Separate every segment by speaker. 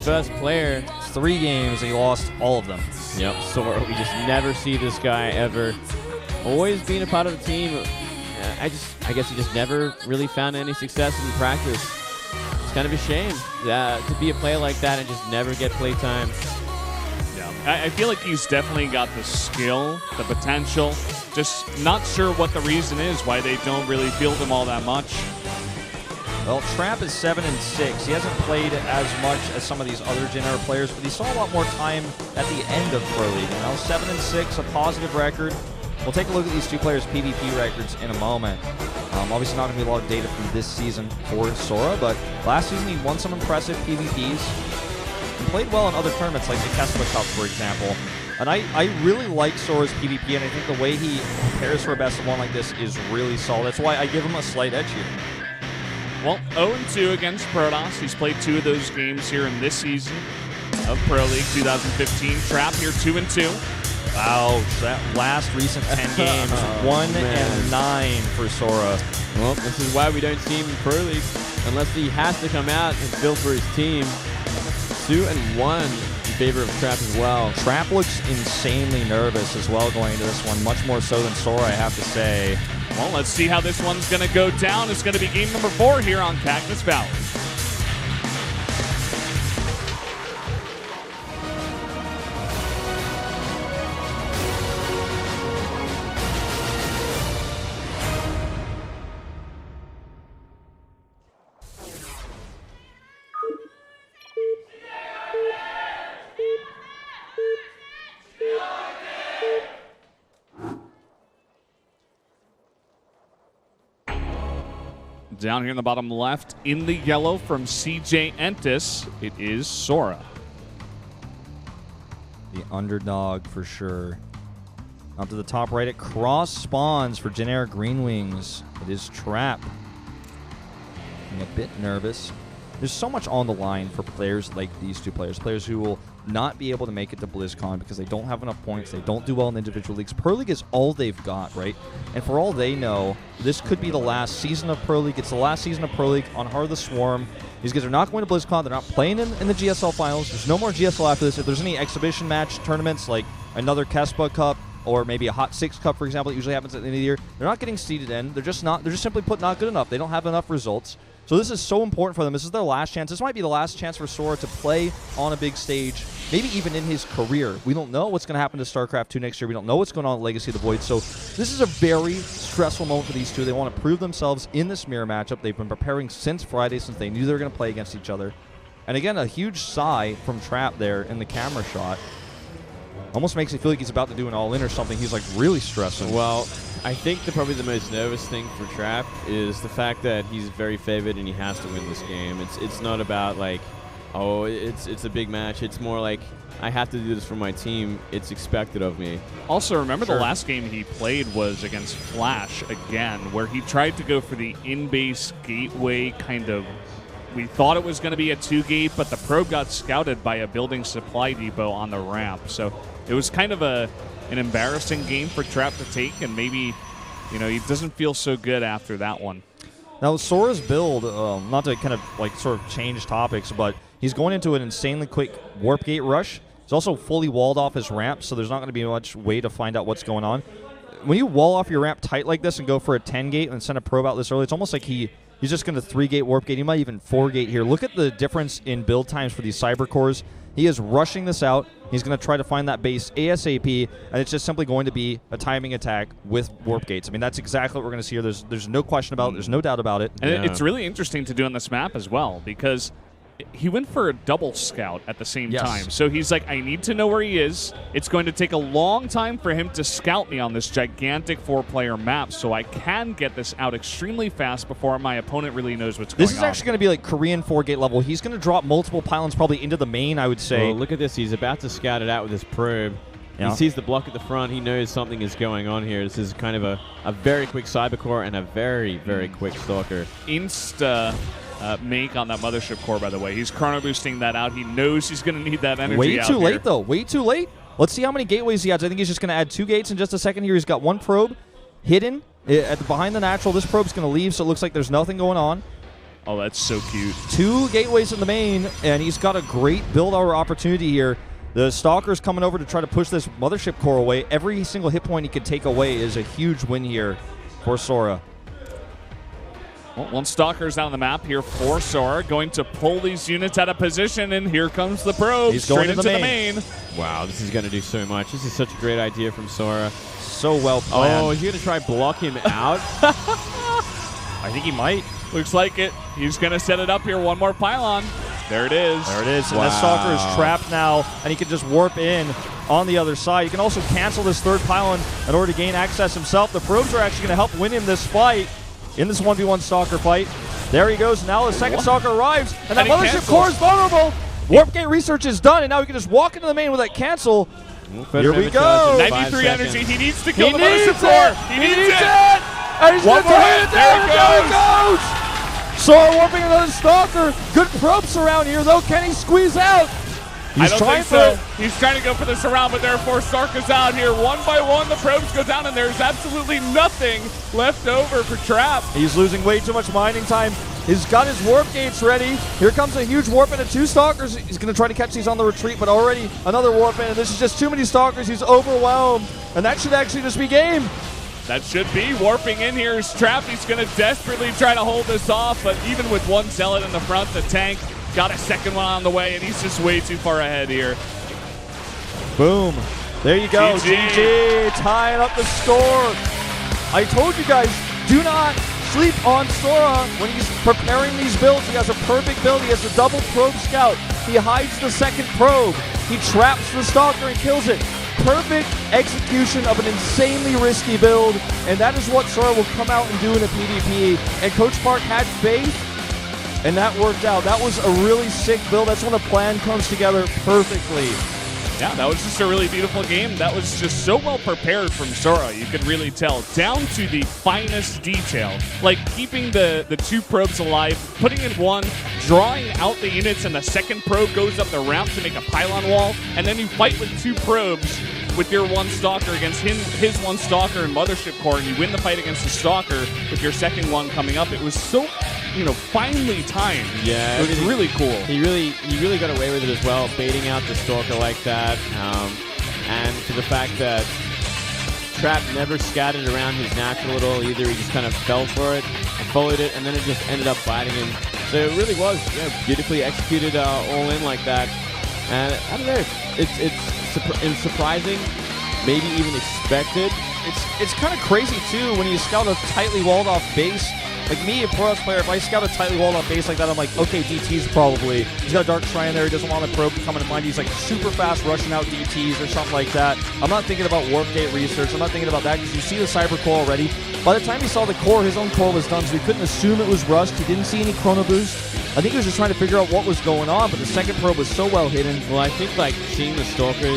Speaker 1: First player,
Speaker 2: 3 games, he lost all of them.
Speaker 1: Yep, Sora. We just never see this guy ever. Always being a part of the team. I guess he just never really found any success in practice. It's kind of a shame to be a player like that and just never get play time.
Speaker 3: Yeah, I feel like he's definitely got the skill, the potential. Just not sure what the reason is why they don't really field him all that much.
Speaker 2: Well, Trap is 7-6. He hasn't played as much as some of these other Gen Era players, but he saw a lot more time at the end of Pro League. Now, 7-6, a positive record. We'll take a look at these two players' PvP records in a moment. Obviously not going to be a lot of data from this season for Sora, but last season he won some impressive PvPs and played well in other tournaments like the Kespa Cup, for example. And I really like Sora's PvP, and I think the way he prepares for a best of one like this is really solid. That's why I give him a slight edge here.
Speaker 3: Well, 0-2 against Protoss. He's played 2 of those games here in this season of Pro League 2015. Trap here 2-2.
Speaker 2: Wow, that last recent 10 games, 1-9 for Sora.
Speaker 1: Well, this is why we don't see him in Pro League unless he has to come out and build for his team. 2-1 in favor of Trap as well.
Speaker 2: Trap looks insanely nervous as well going into this one, much more so than Sora, I have to say.
Speaker 3: Well, let's see how this one's going to go down. It's going to be game number 4 here on Cactus Valley. Down here in the bottom left, in the yellow from CJ Entis, it is Sora.
Speaker 2: The underdog for sure. Up to the top right, it cross spawns for Gen Era Green Wings. It is Trap. I'm a bit nervous. There's so much on the line for players like these two players. Players who will not be able to make it to BlizzCon because they don't have enough points. They don't do well in individual leagues. Pro League is all they've got, right? And for all they know, this could be the last season of Pro League. It's the last season of Pro League on Heart of the Swarm. These guys are not going to BlizzCon. They're not playing in the GSL finals. There's no more GSL after this. If there's any exhibition match tournaments like another Kespa Cup or maybe a Hot 6 Cup, for example, that usually happens at the end of the year, they're not getting seeded in. They're just simply put not good enough. They don't have enough results. So this is so important for them. This is their last chance. This might be the last chance for Sora to play on a big stage, maybe even in his career. We don't know what's going to happen to Starcraft 2 next year. We don't know what's going on with Legacy of the Void. So this is a very stressful moment for these two. They want to prove themselves in this mirror matchup. They've been preparing since Friday, since they knew they were going to play against each other. And again, a huge sigh from Trap there in the camera shot. Almost makes me feel like he's about to do an all-in or something. He's like really stressing.
Speaker 1: Well, I think probably the most nervous thing for Trap is the fact that he's very favored and he has to win this game. It's not about like, oh, it's a big match. It's more like, I have to do this for my team. It's expected of me.
Speaker 3: Also, remember the last game he played was against Flash again, where he tried to go for the in-base gateway kind of. We thought it was going to be a 2-gate, but the probe got scouted by a building supply depot on the ramp. So it was kind of an embarrassing game for Trap to take, and maybe, he doesn't feel so good after that one.
Speaker 2: Now, Sora's build, not to kind of like sort of change topics, but he's going into an insanely quick warp gate rush. He's also fully walled off his ramp, so there's not going to be much way to find out what's going on. When you wall off your ramp tight like this and go for a 10-gate and send a probe out this early, it's almost like he's just going to 3-gate warp gate. He might even 4-gate here. Look at the difference in build times for these cyber cores. He is rushing this out. He's going to try to find that base ASAP, and it's just simply going to be a timing attack with warp gates. I mean, that's exactly what we're going to see here. There's no question about it. There's no doubt about it.
Speaker 3: And it's really interesting to do on this map as well, because he went for a double scout at the same time. So he's like, I need to know where he is. It's going to take a long time for him to scout me on this gigantic 4-player map, so I can get this out extremely fast before my opponent really knows what's going on.
Speaker 2: This is actually going to be like Korean 4-gate level. He's going to drop multiple pylons probably into the main, I would say.
Speaker 1: Well, look at this. He's about to scout it out with his probe. Yeah. He sees the block at the front. He knows something is going on here. This is kind of a very quick cyber core and a very, very quick stalker.
Speaker 3: Insta make on that mothership core, by the way. He's chrono boosting that out. He knows he's going to need that energy
Speaker 2: Way
Speaker 3: out
Speaker 2: too
Speaker 3: here.
Speaker 2: late, though. Way too late. Let's see how many gateways he adds. I think he's just going to add 2 gates in just a second here. He's got 1 probe hidden behind the natural. This probe's going to leave, so it looks like there's nothing going on.
Speaker 3: Oh, that's so cute.
Speaker 2: 2 gateways in the main, and he's got a great build-over opportunity here. The Stalker's coming over to try to push this Mothership core away. Every single hit point he can take away is a huge win here for Sora.
Speaker 3: Well, one Stalker's out on the map here for Sora, going to pull these units out of position, and here comes the probe
Speaker 2: He's going
Speaker 3: straight
Speaker 2: to the
Speaker 3: into
Speaker 2: main.
Speaker 3: the main.
Speaker 1: Wow, this is going to do so much. This is such a great idea from Sora.
Speaker 2: So well planned.
Speaker 1: Oh, is he going to try block him out?
Speaker 2: I think he might.
Speaker 3: Looks like it. He's going to set it up here. One more pylon. There it is.
Speaker 2: There it is. And
Speaker 1: Wow.
Speaker 2: that Stalker is trapped now, and he can just warp in on the other side. He can also cancel this 3rd pylon in order to gain access himself. The probes are actually going to help win him this fight in this 1v1 Stalker fight. There he goes. Now the second Stalker arrives, and that
Speaker 3: he
Speaker 2: Mothership
Speaker 3: cancels.
Speaker 2: core is vulnerable. Warp gate research is done, and now he can just walk into the main with that cancel. Here we go.
Speaker 3: 93 energy. He needs to kill
Speaker 2: He
Speaker 3: the
Speaker 2: needs
Speaker 3: Mothership core.
Speaker 2: it.
Speaker 3: He needs it.
Speaker 2: And he's
Speaker 3: One
Speaker 2: gonna
Speaker 3: more
Speaker 2: take
Speaker 3: hit.
Speaker 2: it
Speaker 3: There
Speaker 2: down.
Speaker 3: it
Speaker 2: There it goes. Sora warping another Stalker. Good probes around here, though. Can he squeeze out?
Speaker 3: I
Speaker 2: He's
Speaker 3: don't
Speaker 2: trying
Speaker 3: think so.
Speaker 2: for it.
Speaker 3: He's trying to go for the surround, but there are 4 Starkers out here. One by one, the probes go down, and there's absolutely nothing left over for Trap.
Speaker 2: He's losing way too much mining time. He's got his warp gates ready. Here comes a huge warp into 2 Stalkers. He's going to try to catch these on the retreat, but already another warp in. And this is just too many Stalkers. He's overwhelmed. And that should actually just be game.
Speaker 3: That should be warping in here is Trap. He's going to desperately try to hold this off, but even with one Zealot in the front, the tank got a second one on the way, and he's just way too far ahead here.
Speaker 2: Boom. There you go.
Speaker 3: GG.
Speaker 2: GG. Tying up the score. I told you guys, do not sleep on Sora when he's preparing these builds. He has a perfect build. He has a double probe scout. He hides the second probe. He traps the Stalker and kills it. Perfect execution of an insanely risky build, and that is what Sora will come out and do in a PvP. And Coach Park had faith, and that worked out. That was a really sick build. That's when a plan comes together perfectly.
Speaker 3: Yeah, that was just a really beautiful game. That was just so well prepared from Sora. You could really tell, down to the finest detail. Like keeping the 2 probes alive, putting in one, drawing out the units, and the second probe goes up the ramp to make a pylon wall, and then you fight with 2 probes with your 1 Stalker against his 1 Stalker and Mothership core, and you win the fight against the Stalker with your second one coming up. It was so, finely timed.
Speaker 1: Yeah,
Speaker 3: It was really cool.
Speaker 1: He really got away with it as well, baiting out the Stalker like that, and to the fact that Trap never scattered around his natural at all either. He just kind of fell for it and followed it, and then it just ended up biting him. So it really was beautifully executed all in like that. And I don't know, it's surprising, maybe even expected.
Speaker 2: It's kind of crazy, too, when you scout a tightly walled-off base. Like me, a Pro player, if I scout a tightly walled-off base like that, I'm like, okay, DT's probably. He's got a Dark Shrine there. He doesn't want the probe coming to find. He's like super fast rushing out DTs or something like that. I'm not thinking about Warp Gate research. I'm not thinking about that because you see the Cyber Core already. By the time he saw the core, his own core was done, so he couldn't assume it was rushed. He didn't see any Chrono Boost. I think he was just trying to figure out what was going on, but the second probe was so well hidden.
Speaker 1: Well, I think like seeing the Stalker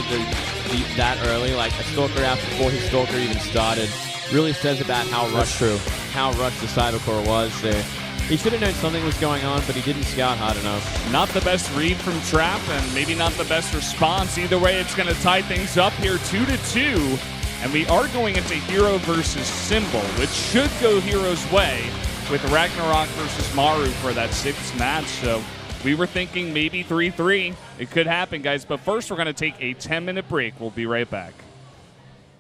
Speaker 1: that early, like a Stalker out before his Stalker even started, really says about how rushed the Cyber Core was there. He should have known something was going on, but he didn't scout hard enough.
Speaker 3: Not the best read from Trap, and maybe not the best response. Either way, it's going to tie things up here 2-2. And we are going into Hero versus Symbol, which should go Hero's way with Ragnarok versus Maru for that 6th match. So we were thinking maybe 3-3. It could happen, guys. But first, we're going to take a 10-minute break. We'll be right back.